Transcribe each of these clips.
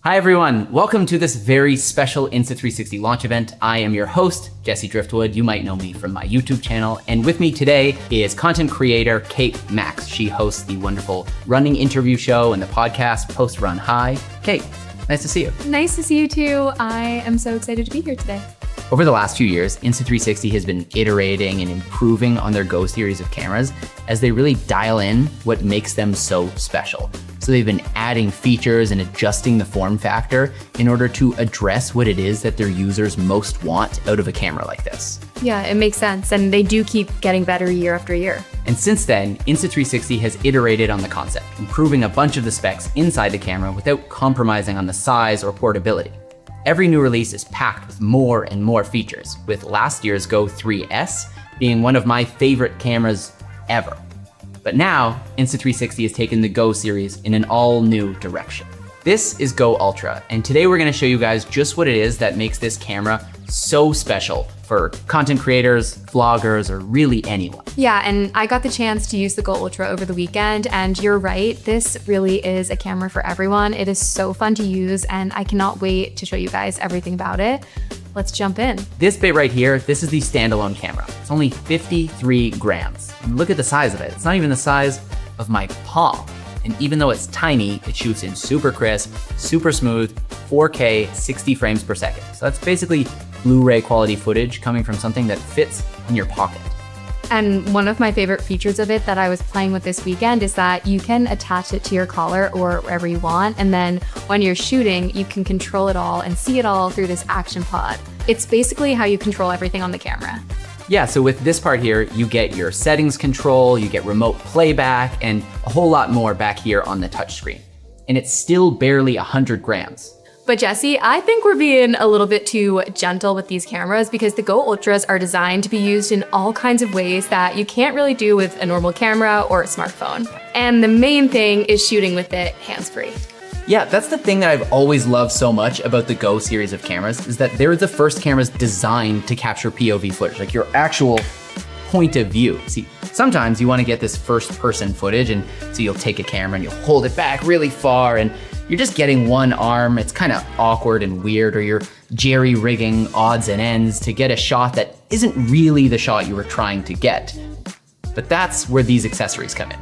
Hi everyone, welcome to this very special Insta360 launch event. I am your host, Jesse Driftwood. You might know me from my YouTube channel. And with me today is content creator Kate Max. She hosts the wonderful running interview show and the podcast Post Run High. Kate, nice to see you. Nice to see you too. I am so excited to be here today. Over the last few years, Insta360 has been iterating and improving on their Go series of cameras as they really dial in what makes them so special. So they've been adding features and adjusting the form factor in order to address what it is that their users most want out of a camera like this. Yeah, it makes sense. And they do keep getting better year after year. And since then, Insta360 has iterated on the concept, improving a bunch of the specs inside the camera without compromising on the size or portability. Every new release is packed with more and more features, with last year's Go 3S being one of my favorite cameras ever. But now, Insta360 has taken the Go series in an all new direction. This is Go Ultra, and today we're gonna show you guys just what it is that makes this camera so special for content creators, vloggers, or really anyone. Yeah, and I got the chance to use the Go Ultra over the weekend, and you're right, this really is a camera for everyone. It is so fun to use, and I cannot wait to show you guys everything about it. Let's jump in. This bit right here, this is the standalone camera. It's only 53 grams. And look at the size of it. It's not even the size of my palm. And even though it's tiny, it shoots in super crisp, super smooth, 4K, 60 frames per second. So that's basically Blu-ray quality footage coming from something that fits in your pocket. And one of my favorite features of it that I was playing with this weekend is that you can attach it to your collar or wherever you want. And then when you're shooting, you can control it all and see it all through this action pod. It's basically how you control everything on the camera. Yeah, so with this part here, you get your settings control, you get remote playback, and a whole lot more back here on the touchscreen. And it's still barely 100 grams. But Jesse, I think we're being a little bit too gentle with these cameras because the Go Ultras are designed to be used in all kinds of ways that you can't really do with a normal camera or a smartphone. And the main thing is shooting with it hands-free. Yeah, that's the thing that I've always loved so much about the Go series of cameras is that they're the first cameras designed to capture POV footage, like your actual point of view. See, sometimes you want to get this first person footage, and so you'll take a camera and you'll hold it back really far and you're just getting one arm. It's kind of awkward and weird, or you're jerry-rigging odds and ends to get a shot that isn't really the shot you were trying to get. But that's where these accessories come in.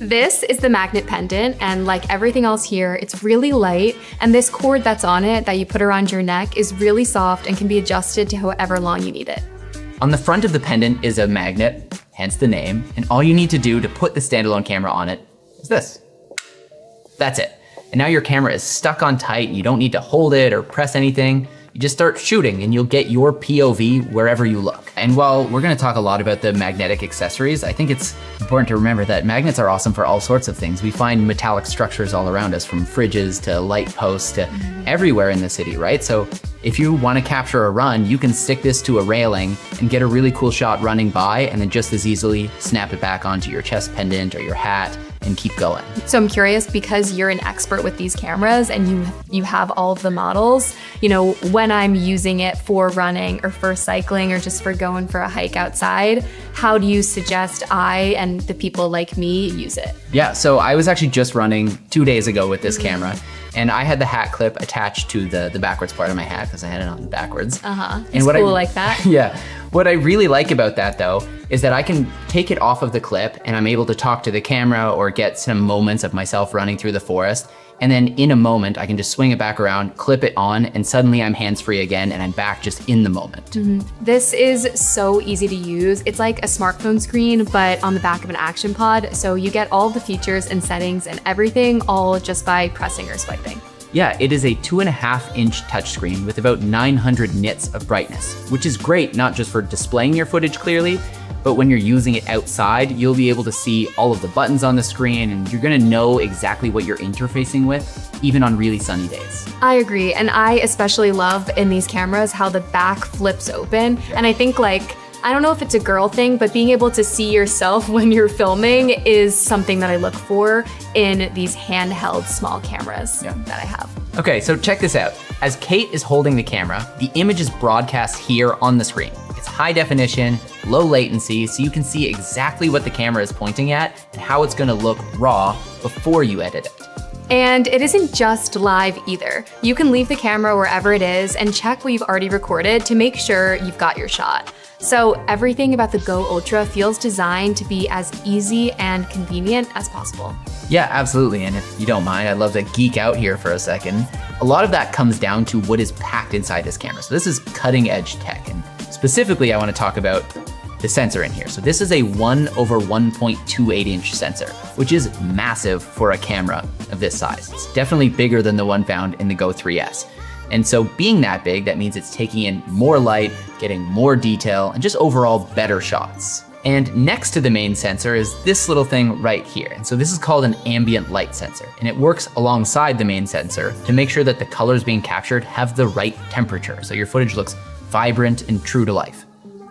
This is the magnet pendant, and like everything else here, it's really light, and this cord that's on it that you put around your neck is really soft and can be adjusted to however long you need it. On the front of the pendant is a magnet, hence the name, and all you need to do to put the standalone camera on it is this. That's it. And now your camera is stuck on tight, and you don't need to hold it or press anything. You just start shooting and you'll get your POV wherever you look. And while we're gonna talk a lot about the magnetic accessories, I think it's important to remember that magnets are awesome for all sorts of things. We find metallic structures all around us, from fridges to light posts to everywhere in the city, right? So if you wanna capture a run, you can stick this to a railing and get a really cool shot running by, and then just as easily snap it back onto your chest pendant or your hat and keep going. So I'm curious, because you're an expert with these cameras and you have all of the models, you know, when I'm using it for running or for cycling or just for going for a hike outside, how do you suggest I and the people like me use it? Yeah, so I was actually just running 2 days ago with this camera, and I had the hat clip attached to the backwards part of my hat because I had it on backwards. It's cool like that. Yeah. What I really like about that though, is that I can take it off of the clip and I'm able to talk to the camera or get some moments of myself running through the forest. And then in a moment, I can just swing it back around, clip it on, and suddenly I'm hands-free again and I'm back just in the moment. This is so easy to use. It's like a smartphone screen, but on the back of an action pod. So you get all the features and settings and everything all just by pressing or swiping. Yeah, it is a 2.5-inch touchscreen with about 900 nits of brightness, which is great not just for displaying your footage clearly, but when you're using it outside, you'll be able to see all of the buttons on the screen and you're gonna know exactly what you're interfacing with, even on really sunny days. I agree, and I especially love in these cameras how the back flips open, and I think I don't know if it's a girl thing, but being able to see yourself when you're filming is something that I look for in these handheld small cameras that I have. Okay, so check this out. As Kate is holding the camera, the image is broadcast here on the screen. It's high definition, low latency, so you can see exactly what the camera is pointing at and how it's gonna look raw before you edit it. And it isn't just live either. You can leave the camera wherever it is and check what you've already recorded to make sure you've got your shot. So everything about the Go Ultra feels designed to be as easy and convenient as possible. Yeah, absolutely. And if you don't mind, I'd love to geek out here for a second. A lot of that comes down to what is packed inside this camera. So this is cutting edge tech. And specifically, I want to talk about the sensor in here. So this is a 1/1.28 inch sensor, which is massive for a camera of this size. It's definitely bigger than the one found in the Go 3S. And so being that big, that means it's taking in more light, getting more detail, and just overall better shots. And next to the main sensor is this little thing right here. And so this is called an ambient light sensor, and it works alongside the main sensor to make sure that the colors being captured have the right temperature, so your footage looks vibrant and true to life.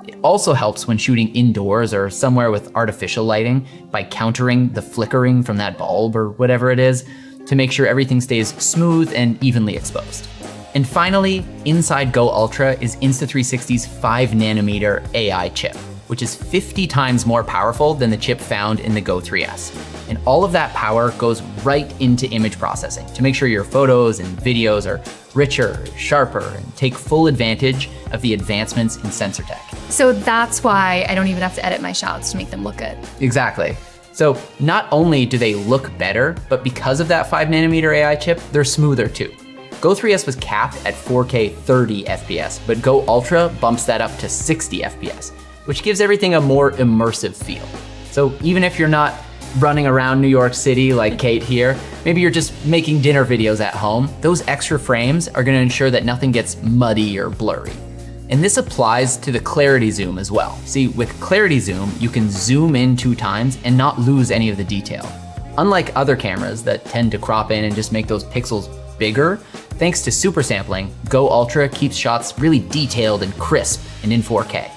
It also helps when shooting indoors or somewhere with artificial lighting by countering the flickering from that bulb or whatever it is to make sure everything stays smooth and evenly exposed. And finally, inside Go Ultra is Insta360's 5nm AI chip, which is 50 times more powerful than the chip found in the Go 3S. And all of that power goes right into image processing to make sure your photos and videos are richer, sharper, and take full advantage of the advancements in sensor tech. So that's why I don't even have to edit my shots to make them look good. Exactly. So not only do they look better, but because of that 5nm AI chip, they're smoother too. Go 3S was capped at 4K 30 FPS, but Go Ultra bumps that up to 60 FPS, which gives everything a more immersive feel. So even if you're not running around New York City like Kate here, maybe you're just making dinner videos at home, those extra frames are gonna ensure that nothing gets muddy or blurry. And this applies to the clarity zoom as well. See, with clarity zoom, you can zoom in 2 times and not lose any of the detail. Unlike other cameras that tend to crop in and just make those pixels bigger, thanks to super sampling, Go Ultra keeps shots really detailed and crisp and in 4K.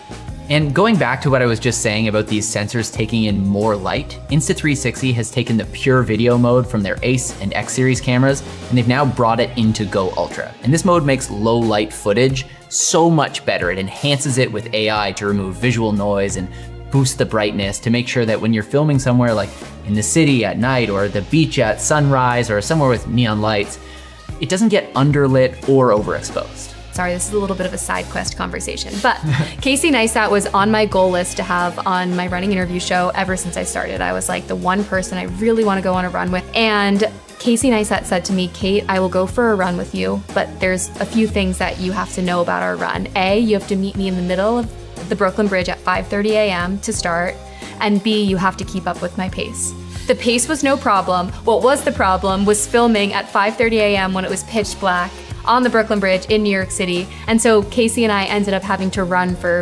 And going back to what I was just saying about these sensors taking in more light, Insta360 has taken the pure video mode from their Ace and X series cameras, and they've now brought it into Go Ultra. And this mode makes low light footage so much better. It enhances it with AI to remove visual noise and boost the brightness to make sure that when you're filming somewhere like in the city at night or the beach at sunrise or somewhere with neon lights, it doesn't get underlit or overexposed. Sorry, this is a little bit of a side quest conversation, but Casey Neistat was on my goal list to have on my running interview show ever since I started. I was like the one person I really want to go on a run with. And Casey Neistat said to me, Kate, I will go for a run with you, but there's a few things that you have to know about our run. A, you have to meet me in the middle of the Brooklyn Bridge at 5:30 a.m. to start. And B, you have to keep up with my pace. The pace was no problem. What was the problem was filming at 5:30 a.m. when it was pitch black on the Brooklyn Bridge in New York City. And so Casey and I ended up having to run for,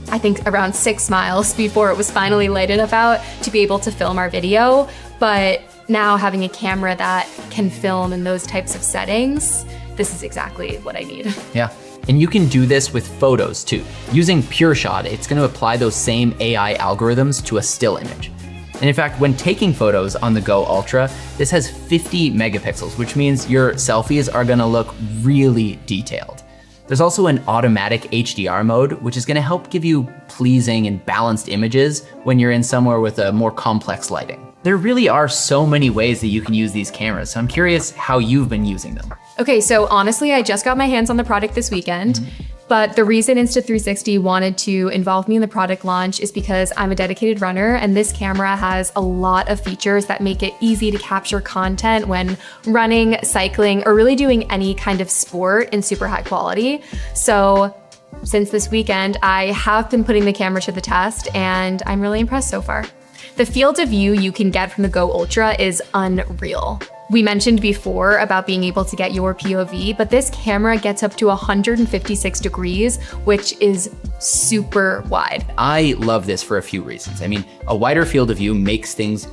I think, around 6 miles before it was finally light enough out to be able to film our video. But now having a camera that can film in those types of settings, this is exactly what I need. Yeah. And you can do this with photos too. Using PureShot, it's gonna apply those same AI algorithms to a still image. And in fact, when taking photos on the Go Ultra, this has 50 megapixels, which means your selfies are gonna look really detailed. There's also an automatic HDR mode, which is gonna help give you pleasing and balanced images when you're in somewhere with a more complex lighting. There really are so many ways that you can use these cameras, so I'm curious how you've been using them. Okay, so honestly, I just got my hands on the product this weekend. But the reason Insta360 wanted to involve me in the product launch is because I'm a dedicated runner, and this camera has a lot of features that make it easy to capture content when running, cycling, or really doing any kind of sport in super high quality. So since this weekend, I have been putting the camera to the test, and I'm really impressed so far. The field of view you can get from the Go Ultra is unreal. We mentioned before about being able to get your POV, but this camera gets up to 156 degrees, which is super wide. I love this for a few reasons. I mean, a wider field of view makes things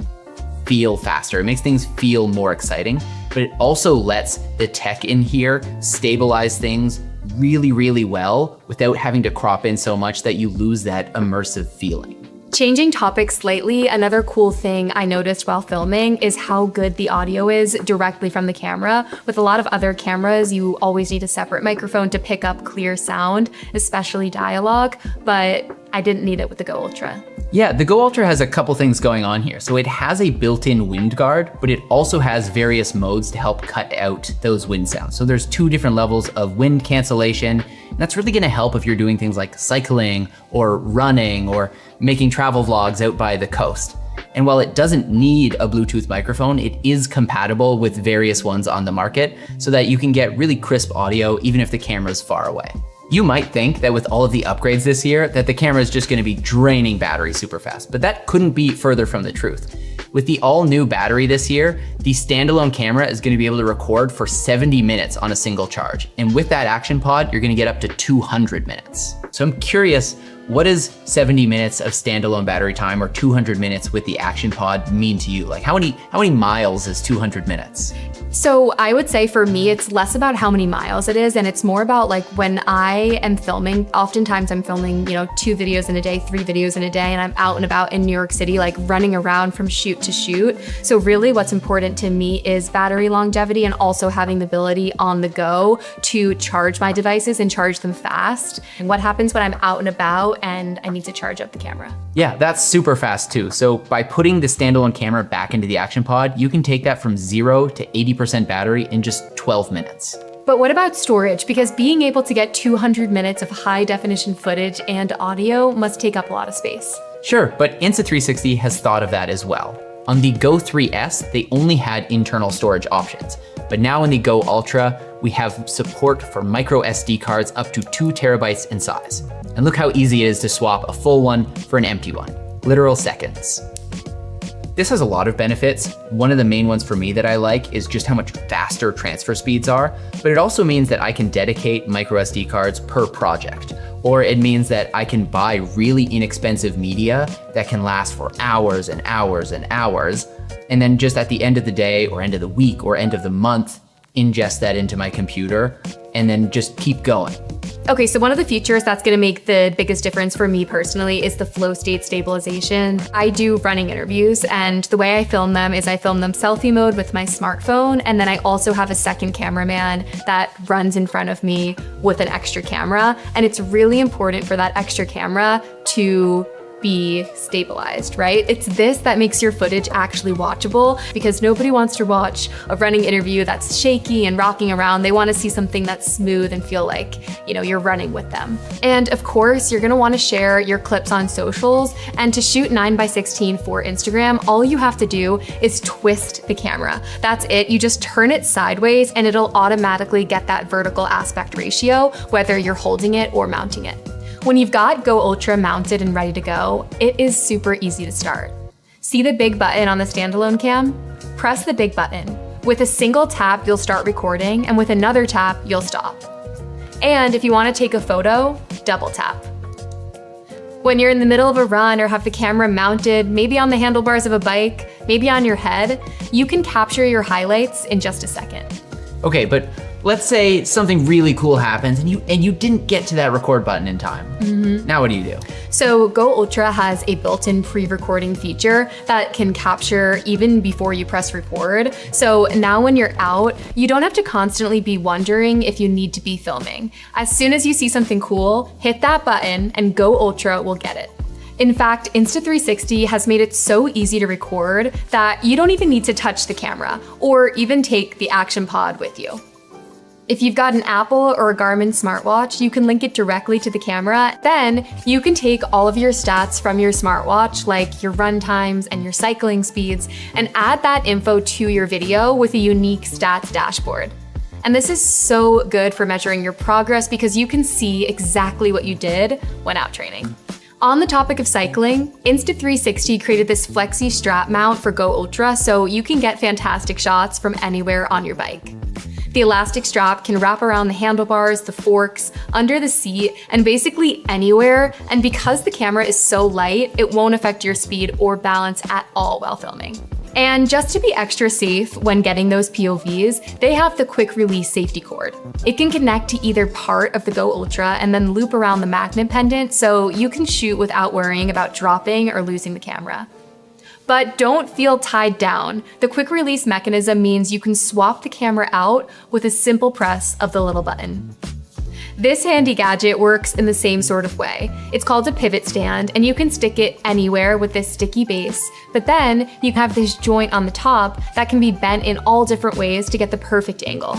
feel faster. It makes things feel more exciting, but it also lets the tech in here stabilize things really, really well without having to crop in so much that you lose that immersive feeling. Changing topics slightly, another cool thing I noticed while filming is how good the audio is directly from the camera. With a lot of other cameras, you always need a separate microphone to pick up clear sound, especially dialogue. But I didn't need it with the Go Ultra. Yeah, the Go Ultra has a couple things going on here. So it has a built-in wind guard, but it also has various modes to help cut out those wind sounds. So there's 2 different levels of wind cancellation, and that's really gonna help if you're doing things like cycling or running or making travel vlogs out by the coast. And while it doesn't need a Bluetooth microphone, it is compatible with various ones on the market so that you can get really crisp audio even if the camera's far away. You might think that with all of the upgrades this year that the camera is just gonna be draining battery super fast, but that couldn't be further from the truth. With the all new battery this year, the standalone camera is gonna be able to record for 70 minutes on a single charge. And with that action pod, you're gonna get up to 200 minutes. So I'm curious, what does 70 minutes of standalone battery time or 200 minutes with the action pod mean to you? Like how many miles is 200 minutes? So I would say for me, it's less about how many miles it is, and it's more about like when I am filming, oftentimes I'm filming, 2 videos in a day, 3 videos in a day, and I'm out and about in New York City, like running around from shoot to shoot. So really what's important to me is battery longevity and also having the ability on the go to charge my devices and charge them fast. And what happens when I'm out and about and I need to charge up the camera? Yeah, that's super fast too. So by putting the standalone camera back into the action pod, you can take that from 0 to 80% battery in just 12 minutes. But what about storage? Because being able to get 200 minutes of high definition footage and audio must take up a lot of space. Sure, but Insta360 has thought of that as well. On the Go 3S, they only had internal storage options. But now in the Go Ultra, we have support for micro SD cards up to 2 terabytes in size. And look how easy it is to swap a full one for an empty one. Literal seconds. This has a lot of benefits. One of the main ones for me that I like is just how much faster transfer speeds are, but it also means that I can dedicate micro SD cards per project. Or it means that I can buy really inexpensive media that can last for hours and hours and hours, and then just at the end of the day or end of the week or end of the month, ingest that into my computer and then just keep going. Okay, so one of the features that's gonna make the biggest difference for me personally is the flow state stabilization. I do running interviews, and the way I film them is I film them selfie mode with my smartphone, and then I also have a second cameraman that runs in front of me with an extra camera. And it's really important for that extra camera to be stabilized, right? It's this that makes your footage actually watchable, because nobody wants to watch a running interview that's shaky and rocking around. They want to see something that's smooth and feel like, you're running with them. And of course, you're gonna want to share your clips on socials, and to shoot 9:16 for Instagram, all you have to do is twist the camera. That's it. You just turn it sideways and it'll automatically get that vertical aspect ratio, whether you're holding it or mounting it. When you've got Go Ultra mounted and ready to go, it is super easy to start. See the big button on the standalone cam? Press the big button. With a single tap, you'll start recording, and with another tap, you'll stop. And if you want to take a photo, double tap. When you're in the middle of a run or have the camera mounted, maybe on the handlebars of a bike, maybe on your head, you can capture your highlights in just a second. Okay, but let's say something really cool happens and you didn't get to that record button in time. Now what do you do? So Go Ultra has a built-in pre-recording feature that can capture even before you press record. So now when you're out, you don't have to constantly be wondering if you need to be filming. As soon as you see something cool, hit that button and Go Ultra will get it. In fact, Insta360 has made it so easy to record that you don't even need to touch the camera or even take the action pod with you. If you've got an Apple or a Garmin smartwatch, you can link it directly to the camera. Then you can take all of your stats from your smartwatch, like your run times and your cycling speeds, and add that info to your video with a unique stats dashboard. And this is so good for measuring your progress because you can see exactly what you did when out training. On the topic of cycling, Insta360 created this flexi strap mount for Go Ultra so you can get fantastic shots from anywhere on your bike. The elastic strap can wrap around the handlebars, the forks, under the seat, and basically anywhere. And because the camera is so light, it won't affect your speed or balance at all while filming. And just to be extra safe when getting those POVs, they have the quick release safety cord. It can connect to either part of the Go Ultra and then loop around the magnet pendant so you can shoot without worrying about dropping or losing the camera. But don't feel tied down. The quick release mechanism means you can swap the camera out with a simple press of the little button. This handy gadget works in the same sort of way. It's called a pivot stand, and you can stick it anywhere with this sticky base, but then you have this joint on the top that can be bent in all different ways to get the perfect angle.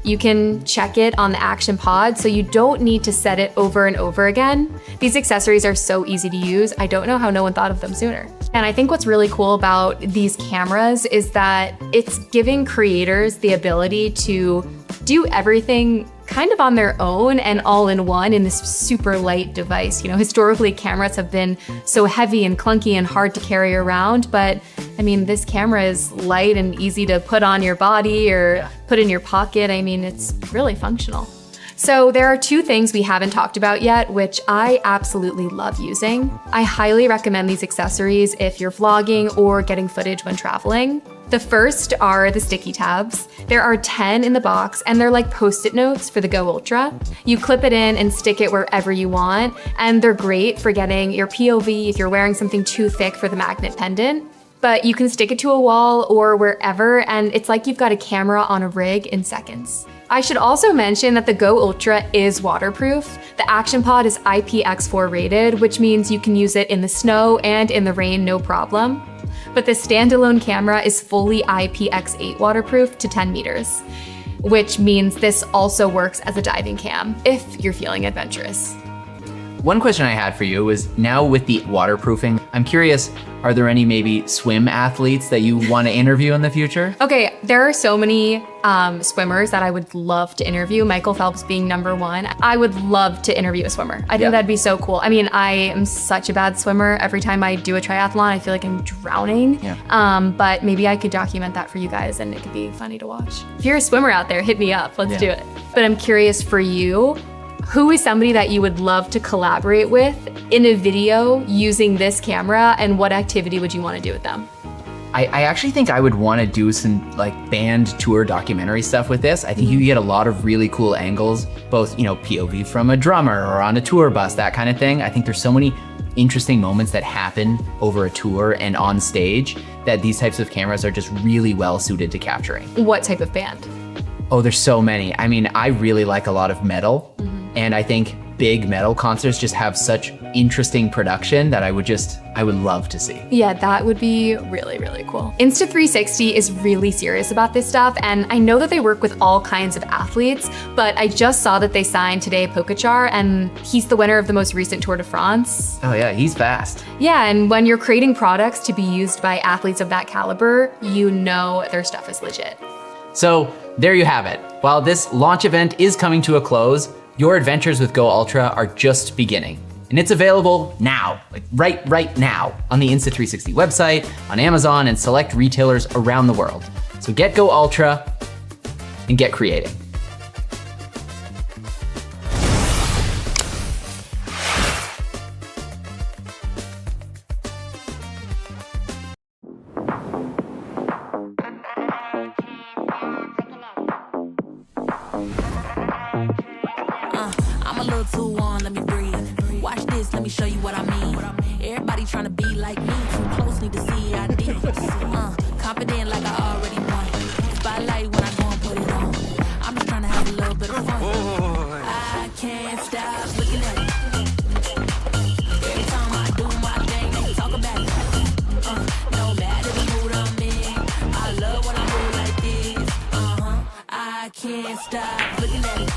You can check it on the action pod, so you don't need to set it over and over again. These accessories are so easy to use. I don't know how no one thought of them sooner. And I think what's really cool about these cameras is that it's giving creators the ability to do everything kind of on their own and all in one in this super light device. You know, historically cameras have been so heavy and clunky and hard to carry around, but I mean, this camera is light and easy to put on your body or put in your pocket. I mean, it's really functional. So there are two things we haven't talked about yet, which I absolutely love using. I highly recommend these accessories if you're vlogging or getting footage when traveling. The first are the sticky tabs. There are 10 in the box, and they're like Post-it notes for the Go Ultra. You clip it in and stick it wherever you want, and they're great for getting your POV if you're wearing something too thick for the magnet pendant. But you can stick it to a wall or wherever, and it's like you've got a camera on a rig in seconds. I should also mention that the Go Ultra is waterproof. The Action Pod is IPX4 rated, which means you can use it in the snow and in the rain, no problem. But the standalone camera is fully IPX8 waterproof to 10 meters, which means this also works as a diving cam if you're feeling adventurous. One question I had for you was, now with the waterproofing, I'm curious, are there any maybe swim athletes that you want to interview in the future? Okay, there are so many swimmers that I would love to interview, Michael Phelps being number one. I would love to interview a swimmer. I think that'd be so cool. I mean, I am such a bad swimmer. Every time I do a triathlon, I feel like I'm drowning. But maybe I could document that for you guys and it could be funny to watch. If you're a swimmer out there, hit me up, let's do it. But I'm curious for you, who is somebody that you would love to collaborate with in a video using this camera, and what activity would you want to do with them? I actually think I would want to do some like band tour documentary stuff with this. I think you get a lot of really cool angles, both, you know, POV from a drummer or on a tour bus, that kind of thing. I think there's so many interesting moments that happen over a tour and on stage that these types of cameras are just really well suited to capturing. What type of band? Oh, there's so many. I mean, I really like a lot of metal. And I think big metal concerts just have such interesting production that I would love to see. Yeah, that would be really, really cool. Insta360 is really serious about this stuff, and I know that they work with all kinds of athletes, but I just saw that they signed Tadej Pogačar, and he's the winner of the most recent Tour de France. Oh yeah, he's fast. Yeah, and when you're creating products to be used by athletes of that caliber, you know their stuff is legit. So there you have it. While this launch event is coming to a close, your adventures with Go Ultra are just beginning. And it's available now, like right now, on the Insta360 website, on Amazon, and select retailers around the world. So get Go Ultra and get creating. I'm a little too on, let me breathe. Watch this, let me show you what I mean. Everybody trying to be like me, too close, need to see IDs. Confident like I already won. Spotlight when I go and put it on. I'm just trying to have a little bit of fun. I can't stop looking at it. Every time I do my thing, they talk about it. No matter the mood I'm in, I love when I move like this. I can't stop looking at it.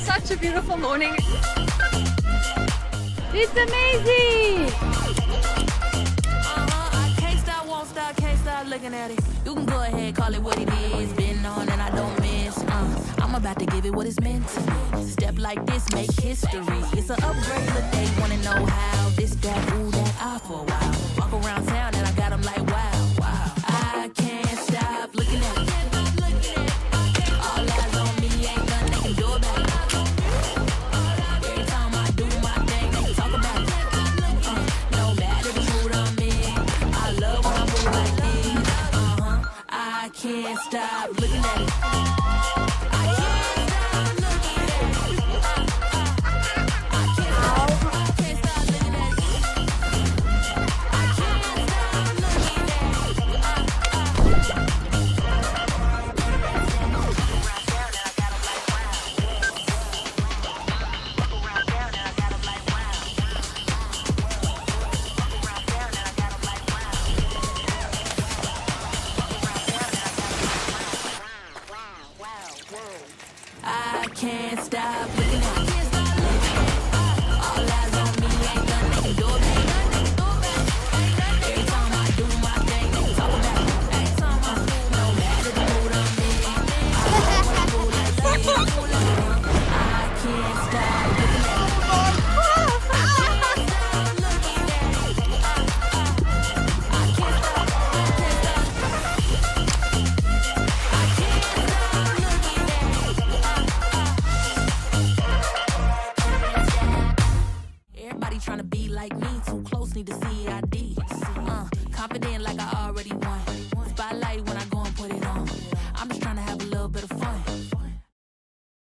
Such a beautiful morning. It's amazing! I can't stop, won't stop, can't stop looking at it. You can go ahead, call it what it is. Been on and I don't miss. I'm about to give it what it's meant to be. Step like this, make history. It's an upgrade, but they wanna know how. This, that, ooh, that, I for a while. Walk around town and I got them like wow, wow. I can't stop looking at it. All eyes on me, ain't nothing they can do about it. Every time I do my thing, they talk about it. No matter the mood I'm in, I love when I move like this. I can't stop looking at it. I can't stop looking at it. I can't stop looking at it. I can't stop looking at it. like me, too close, need to see. I did